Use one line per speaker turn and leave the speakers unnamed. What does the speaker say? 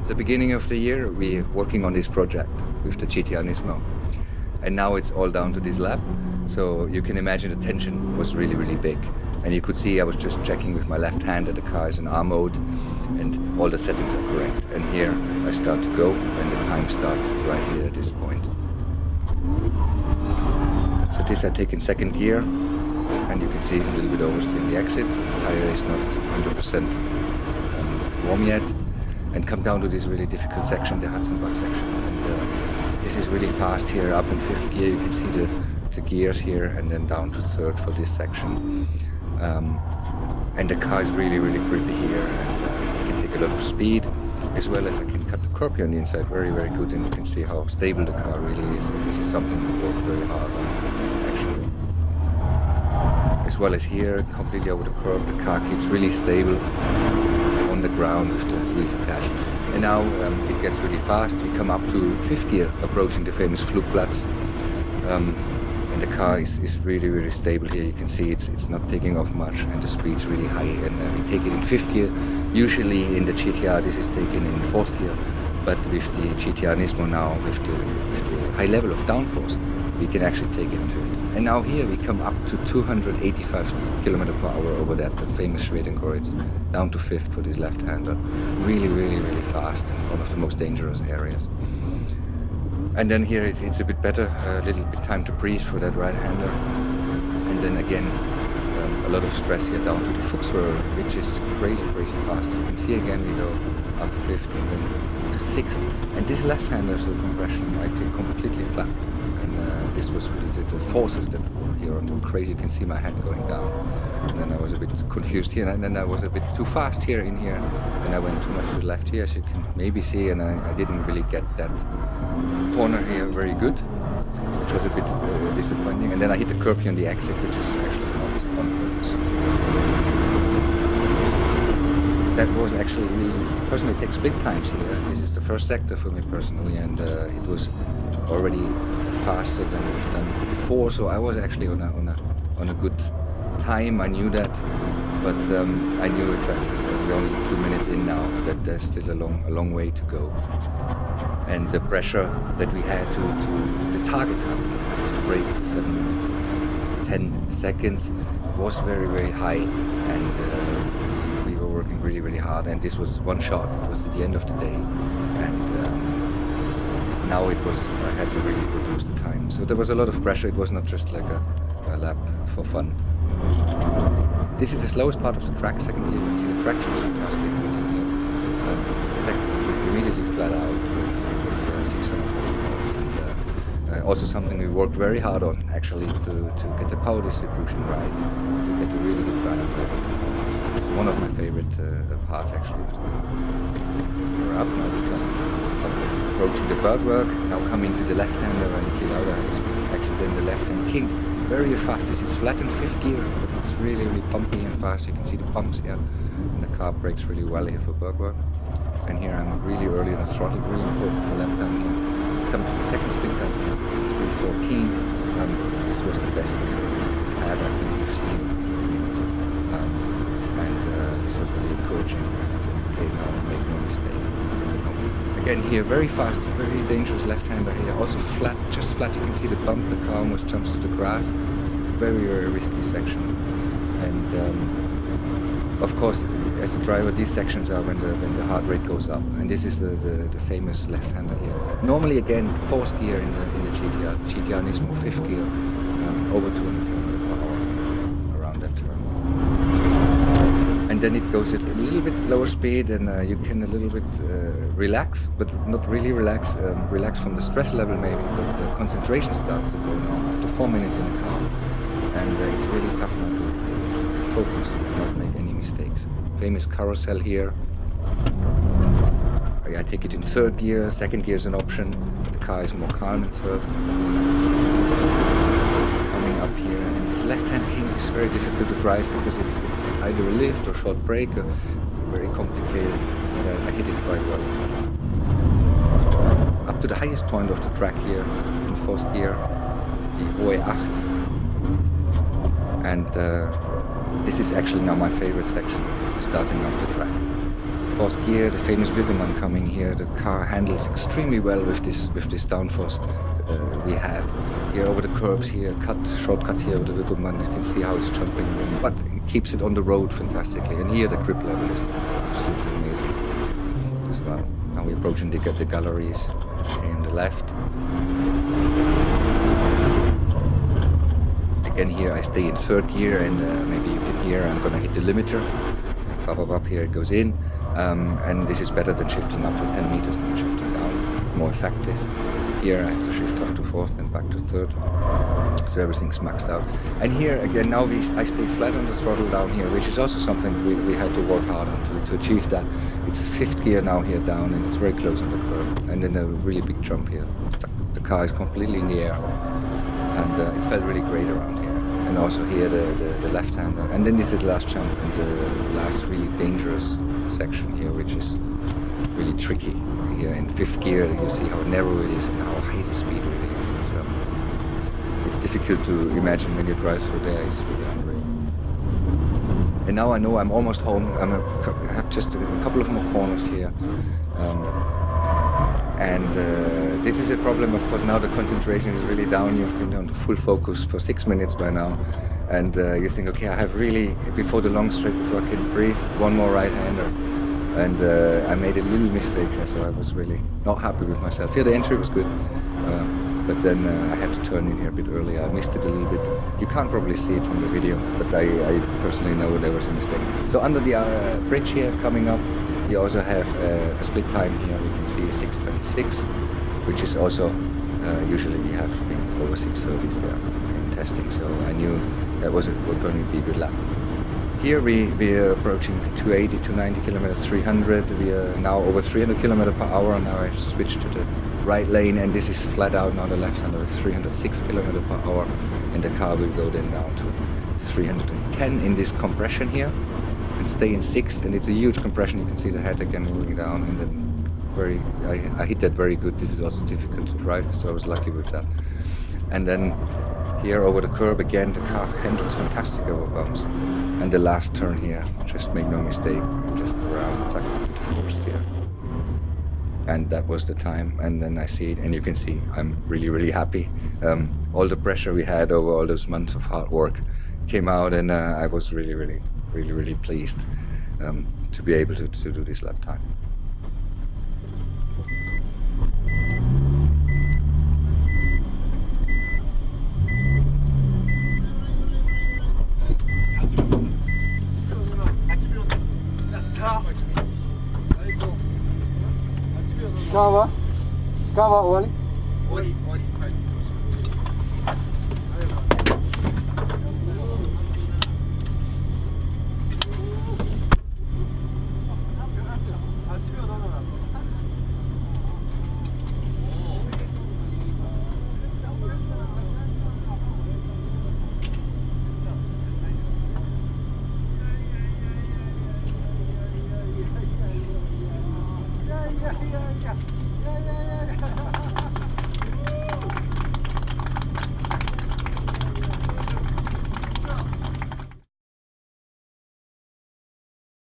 It's the beginning of the year. We're working on this project with the GTR Nismo. And now it's all down to this lap. So you can imagine the tension was really, really big. And you could see I was just checking with my left hand that the car is in R mode and all the settings are correct. And here I start to go and the time starts right here at this point. So this I take in second gear and you can see a little bit oversteering the exit. The tire is not 100% warm yet. And come down to this really difficult section, the Hudson-Bach section. And this is really fast here, up in fifth gear. You can see the gears here and then down to third for this section. And the car is really, really grippy here. And I can take a lot of speed, as well as I can cut the curb here on the inside very, very good. And you can see how stable the car really is. And this is something we work very hard on, actually. As well as here, completely over the curb, the car keeps really stable on the ground with the wheels attached. And now it gets really fast. We come up to fifth gear, approaching the famous Flugplatz. And the car is really, really stable here. You can see it's not taking off much and the speed's really high. And we take it in fifth gear. Usually in the GTR this is taken in fourth gear. But with the GTR Nismo now, with the high level of downforce, we can actually take it in fifth. And now here we come up to 285 km/h over that famous Schwedenkreuz, down to fifth for this left-hander. Really, really, really fast and one of the most dangerous areas. And then here it's a bit better, a little bit time to breathe for that right-hander. And then again, a lot of stress here down to the Fuchsröhre, which is crazy, crazy fast. You can see again we go up fifth and then to sixth. And this left-hander, so compression, I take completely flat. And this was really the forces that were here and were crazy. You can see my hand going down. And then I was a bit confused here, and then I was a bit too fast here in here. And I went too much to the left here, as you can maybe see, and I didn't really get that corner here very good, which was a bit disappointing. And then I hit the curb here on the exit, which is actually not on purpose. That was actually really, personally, it takes big times here. This is the first sector for me personally, and it was already faster than we've done before, so I was actually on a good time. I knew that, but I knew exactly, we're only 2 minutes in now, that there's still a long way to go. And the pressure that we had to the target time to break the 7 minutes, 10 seconds was very, very high, and we were working really, really hard. And this was one shot. It was at the end of the day, and now it was, I had to really reduce the time. So there was a lot of pressure. It was not just like a lap for fun. This is the slowest part of the track. Second gear, you can see the traction is fantastic. Second gear, immediately flat out with 600 horsepower. And also something we worked very hard on, actually, to get the power distribution right, to get a really good balance of it. It's one of my favorite parts, actually. We're up now. We come approaching the Bergwerk, now coming to the left-hander and Niki Lauda has been accident the left-hand king. Very fast. This is flat in fifth gear, but it's really, really pumpy and fast. You can see the pumps here, and the car brakes really well here for Bergwerk. And here I'm really early on the throttle, really important for lap time here. Come to the second spin time here, 3:14. This was the best we've had, I think we've seen. This was really encouraging. I said, okay, now make no mistake. Again here, very fast, very dangerous left-hander here. Also flat, just flat. You can see the bump. The car almost jumps to the grass. Very, very risky section. And of course, as a driver, these sections are when the heart rate goes up. And this is the famous left-hander here. Normally, again, fourth gear in the GTR Nismo, fifth gear, over 200 km/h around that turn. And then it goes at a little bit lower speed, and you can a little bit relax, but not really relax. Relax from the stress level maybe, but the concentration starts to go now after 4 minutes in the car. And it's really tough now to focus and not make any mistakes. Famous carousel here. I take it in third gear. Second gear is an option. The car is more calm in third. Coming up here, and this left-hand king is very difficult to drive because it's either a lift or short brake, very complicated. But I hit it quite well. Up to the highest point of the track here in fourth gear, the OE8. And this is actually now my favorite section, starting off the track. fourth gear, the famous Wilgemann coming here. The car handles extremely well with this downforce we have. Here over the curbs here, shortcut here with the Wilgemann, you can see how it's jumping, but it keeps it on the road fantastically. And here the grip level is absolutely amazing as well. Now we're approaching the galleries here on the left. Again here I stay in third gear, and maybe you can hear I'm gonna hit the limiter. Up here it goes in, and this is better than shifting up for 10 meters and shifting down, more effective. Here I have to shift up to fourth and back to third, so everything's maxed out. And here again now I stay flat on the throttle down here, which is also something we had to work hard on to achieve that. It's fifth gear now here down, and it's very close on the curb, and then a really big jump here. The car is completely in the air, and it felt really great around here. And also here the left-hander, and then this is the last jump and the last really dangerous section here, which is really tricky. Here in fifth gear you see how narrow it is and how high the speed really is. It's difficult to imagine when you drive through there. It's really unreal. And now I know I'm almost home. I have just a couple of more corners here. This is a problem, of course. Now the concentration is really down. You've been on full focus for 6 minutes by now, and you think, okay, I have really, before the long straight, before I can breathe, one more right-hander, and I made a little mistake here, so I was really not happy with myself. Here the entry was good, but then I had to turn in here a bit earlier. I missed it a little bit. You can't probably see it from the video, but I personally know there was a mistake. So under the bridge here coming up, you also have a split time here. We can see 6:26, which is also usually we have been over 6:30s there in testing. So I knew that was going to be a good lap. Here we're approaching 280, 290 kilometers, 300. We are now over 300 kilometers per hour. Now I switched to the right lane, and this is flat out now. The left hand is 306 kilometers per hour, and the car will go then down to 310 in this compression here. And stay in sixth, and it's a huge compression. You can see the head again moving down, and then I hit that very good. This is also difficult to drive, so I was lucky with that. And then here over the curb again, the car handles fantastic over bumps. And the last turn here, just make no mistake, just around the first here. And that was the time, and then I see it, and you can see I'm really happy. All the pressure we had over all those months of hard work came out, and I was really pleased to be able to do this lap time.
Kawa終わり? Yeah.